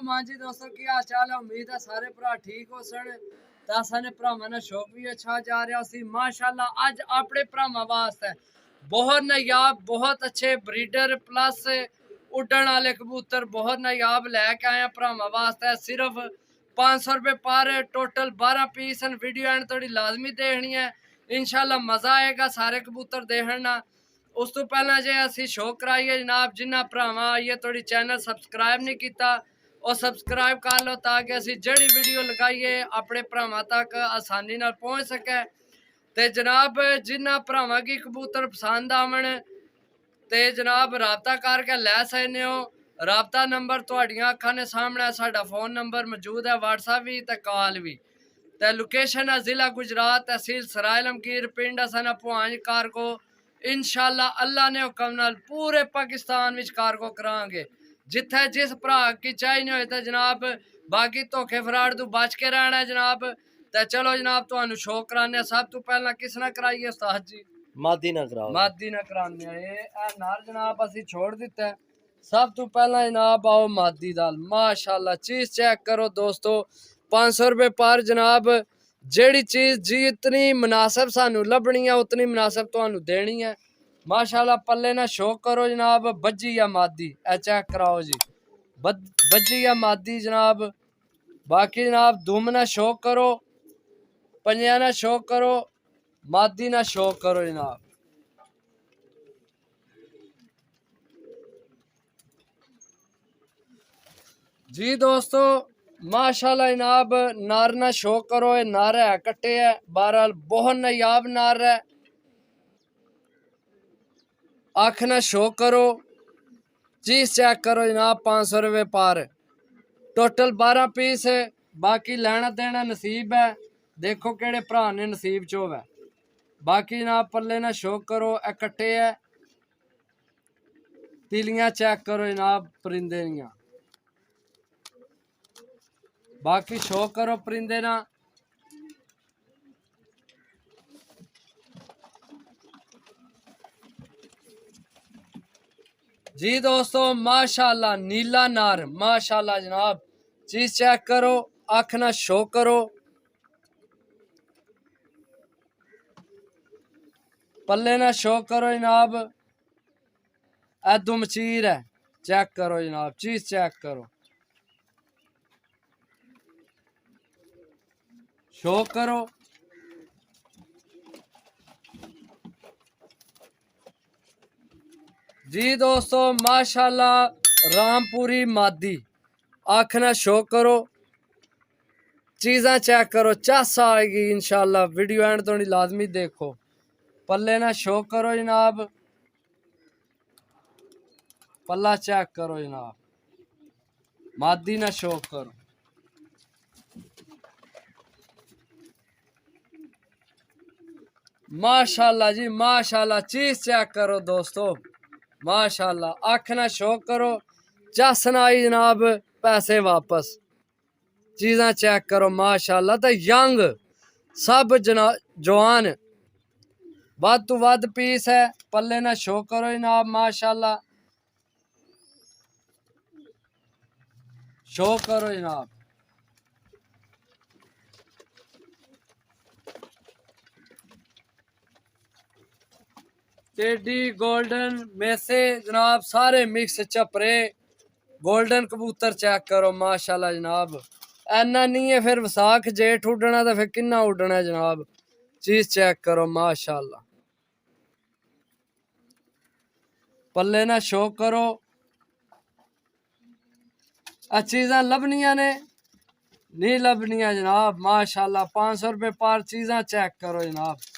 अस्सलाम हाँ जी दोस्तों की हाल चाल है। उम्मीद है सारे भरा ठीक हो सन सारे भरावां दा शौक भी अच्छा जा रहा सी। माशाल्लाह अज अपने भरावां वास्ते बहुत नायाब बहुत अच्छे ब्रीडर प्लस उड़न वाले कबूतर बहुत नायाब लैके आए भरावां वास्ते। सिर्फ 500 रुपये पर टोटल 12 पीस वीडियो एंड थोड़ी लाजमी देखनी है। इंशाल्लाह मज़ा आएगा सारे कबूतर देखना। उस तो पहला जे असी शो कराइए जनाब जिन्ना भरावां आइए थोड़ी चैनल सबसक्राइब नहीं किया और सबसक्राइब कर लो ताकि असी जड़ी वीडियो लगाइए अपने भरावां तक आसानी नाल पहुँच सके। ते जनाब जिन्ना भरावां की कबूतर पसंद आवन ते जनाब राबता करके लै सकते हो। राबता नंबर तुहाडियां अखां ने सामने साडा फोन नंबर मौजूद है व्हाट्सएप भी ते कॉल भी। ते लोकेशन है जिला गुजरात तहसील सराय लमकीर पिंड असन भुआंज कारको। इंशाल्लाह अल्लाह ने हुक्म नाल पूरे पाकिस्तान विच कारको करांगे जिथे जिस भरा की चाहिए होए तो जनाब। बाकी धोखे फराड तो बच के रहना है जनाब। ते चलो जनाब तुहानू शो कराने सब तो पहला किस ना कराइए उस्ताद जी? मादी ना कराओ, मादी ना कराने नार जनाब असी छोड़ दिता है। सब तो पहला जनाब आओ मादी दाल माशाल्लाह चीज चेक करो दोस्तों। 500 रुपये पर जनाब जेड़ी चीज जितनी मुनासिब सानू लभनी है उतनी मुनासिब तुहानू देनी है। माशाल्लाह पल्ले ना शो करो जनाब बज्जी या मादी ए चेक कराओ जी बज्जी या मादी जनाब। बाकी जनाब दुम ना शो करो पंजा ना शो करो मादी ना शो करो जनाब। जी दोस्तों माशाल्लाह जनाब नार ना शो करो ये नार है कट्टे है बहरहाल बहुत नायाब नार है। अख ना शो करो चीज चेक करो जनाब 500 रुपये पर टोटल 12 पीस है। बाकी लेना देना नसीब है देखो केड़े भरा ने नसीब च होवे। बाकी जनाब पल्ले ना शो करो ए कट्टे है तिलियां चेक करो जनाब परिंदे दियां। बाकी शो करो परिंदे ना। जी दोस्तों माशाल्लाह नीला नार माशाल्लाह जनाब चीज चेक करो अख ना शो करो पल्ले ना शो करो जनाब ए दुमचीर है चेक करो जनाब चीज चेक करो शो करो। जी दोस्तों माशाल्लाह रामपुरी मादी अख ना शो करो चीज़ा चेक करो चस आएगी इंशाल्लाह वीडियो एंड थोड़ी लाजमी देखो। पल्ले ना शो करो जनाब पल्ला चेक करो जनाब मादी ना शो करो। माशाल्लाह जी माशाल्लाह चीज चेक करो दोस्तों माशाल्लाह अख ना शो करो चस ना आई जनाब पैसे वापस। चीज़ा चेक करो माशाल्लाह तो यंग सब जवान वध तो वध पीस है। पल्ले ना शो करो जनाब माशाल्लाह शो करो जनाब। टेडी गोल्डन में से जनाब सारे मिक्स चपरे गोल्डन कबूतर चेक करो माशाल्लाह जनाब। ऐना नहीं है फिर वसाख जेठ उड़ना तो फिर किन्ना उड़ना है जनाब। चीज चेक करो माशाल्लाह पल्ले ना शो करो चीज़ा लभनिया ने नहीं लभनिया जनाब माशाल्लाह 500 रुपये पर चीज़ा चेक करो जनाब।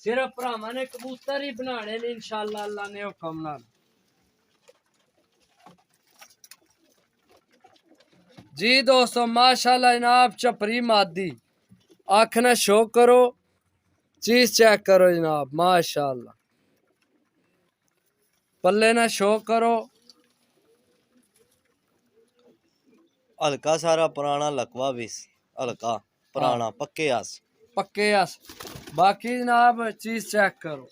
सिर्फ भरावां ने कबूतर ही बनाने ने इंशाल्लाह अल्लाह ने हुक्म नाल। जी दोस्तों माशाल्लाह जनाब चपरी मादी अख ना शो करो चीज चेक करो जनाब माशाल्लाह पल्ले ना शो करो हल्का सारा पुराना लकवा भी हल्का पुराना पक्के आस पक्के अस। बाकी जनाब चीज चेक करो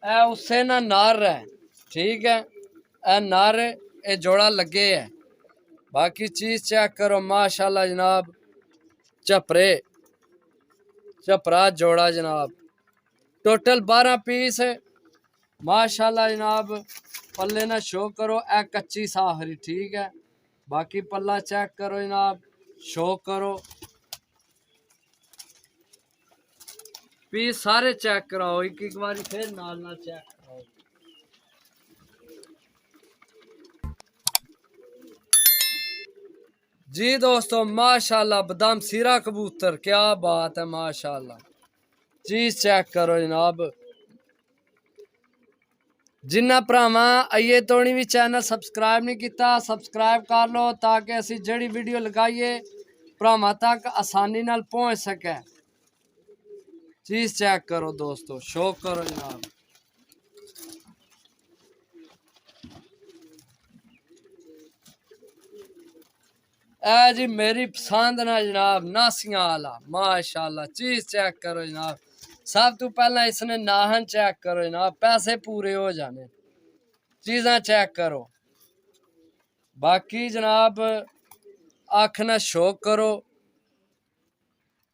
ए उससे ना नार है, ठीक है, ए नार ए जोड़ा लगे है। बाकी चीज चेक करो माशाल्लाह जनाब, चपरे चपरा जोड़ा जनाब, टोटल 12 पीस है माशाल्लाह जनाब। पल्ले ना शो करो, ए कच्ची साखरी, ठीक है। बाकी पल्ला चेक करो जनाब, शो करो, पीस सारे चेक कराओ, एक बारी फिर नाल ना चेक कराओ। जी दोस्तों माशाल्लाह बादाम सीरा कबूतर, क्या बात है माशाल्लाह। चीज चेक करो जनाब। जिन्ना भरावां आइए तोड़ी भी चैनल सबसक्राइब नहीं किया, सबसक्राइब कर लो ताकि असी जड़ी वीडियो लगाइए भरावां तक आसानी नाल पहुंच सके। चीज चेक करो दोस्तों, शो करो जनाब। ए जी मेरी पसंद ना जनाब, नासियां वाला माशाल्लाह। चीज चेक करो जनाब, सब तो पहला इसने नाहन चेक करो जनाब, पैसे पूरे हो जाने। चीज़ां चेक करो। बाकी जनाब आखना शौक करो,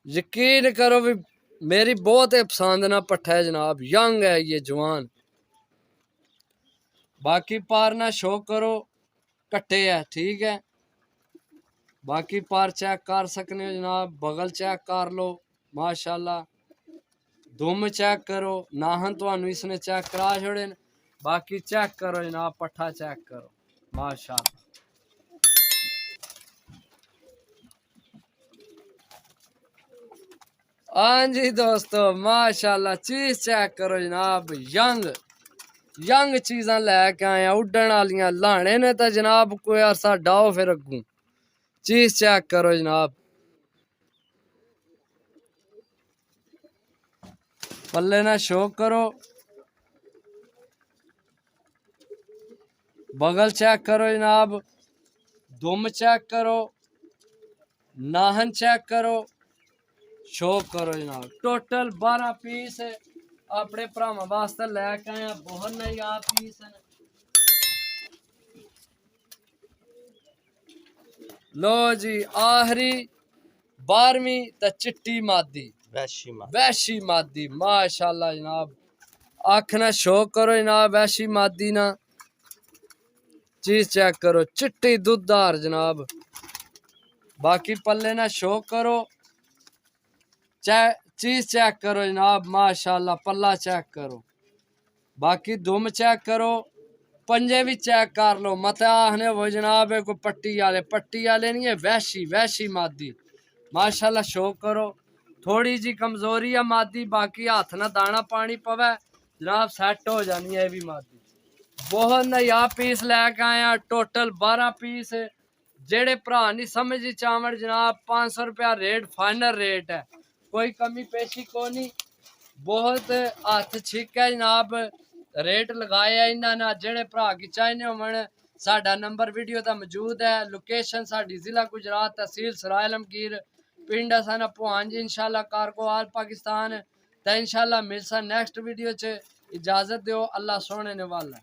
यकीन करो भी मेरी बहुत ही पसंद ना पट्ठा है जनाब, यंग है ये जवान। बाकी पारना शौक करो, कट्टे है, ठीक है। बाकी पार चेक कर सकने हो जनाब, बगल चेक कर लो माशाल्लाह। दुम चेक करो, नाहन तो इसने चेक करा छोड़े। बाकी चेक करो जनाब, पट्ठा चेक करो माशाल्लाह। हाँ जी दोस्तों माशाल्लाह, चीज चेक करो जनाब, यंग यंग चीज़ां लैके आए उड्डण वालियां, लाने ने तो जनाब कोई अरसा डाओ फिर अगू। चीज चेक करो जनाब, पल्ले ना शो करो, बगल चेक करो जनाब, दुम चेक करो, नाहन चेक करो, शो करो जनाब। टोटल 12 पीस अपने भरावां वास्ते लैके आए, बहुत नया पीस है। लो जी आखिरी 12वीं ते चिट्टी मादी, वैशी मादी माशाल्लाह जनाब। आखना शौक करो जनाब, वैशी मादी ना। चीज चेक करो, चिट्टी दुधदार जनाब। बाकी पल्ले ना शौक करो, चीज चेक करो जनाब माशाल्लाह, पल्ला चेक करो। बाकी दुम चेक करो, पंजे भी चेक कर लो, मत आखने वो जनाब को पट्टी वाले नहीं है, वैशी वैशी मादी माशाल्लाह। शौक करो, थोड़ी जी कमजोरी है मादी, बाकी हाथ ना दाना पानी पवे जनाब सैट हो जानी है भी मादी। बहुत नया पीस लैके आए हैं, टोटल 12 पीस। जेड़े भरा नहीं समझ चावल जनाब 500 रुपया रेट फाइनल रेट है, कोई कमी पेशी को नहीं। बहुत हथ छिक है जनाब, रेट लगाया इन्होंने। जेड़े भरा की चाहने हो साडा नंबर वीडियो का मौजूद है। लोकेशन साडी जिला गुजरात, तहसील सराय आलमगीर, पिंड साना भुआंज, इंशाल्लाह कारको आल पाकिस्तान। तो इंशाल्लाह मिलसा नेक्स्ट वीडियो च। इजाजत दो, अल्लाह सोने ने वाला।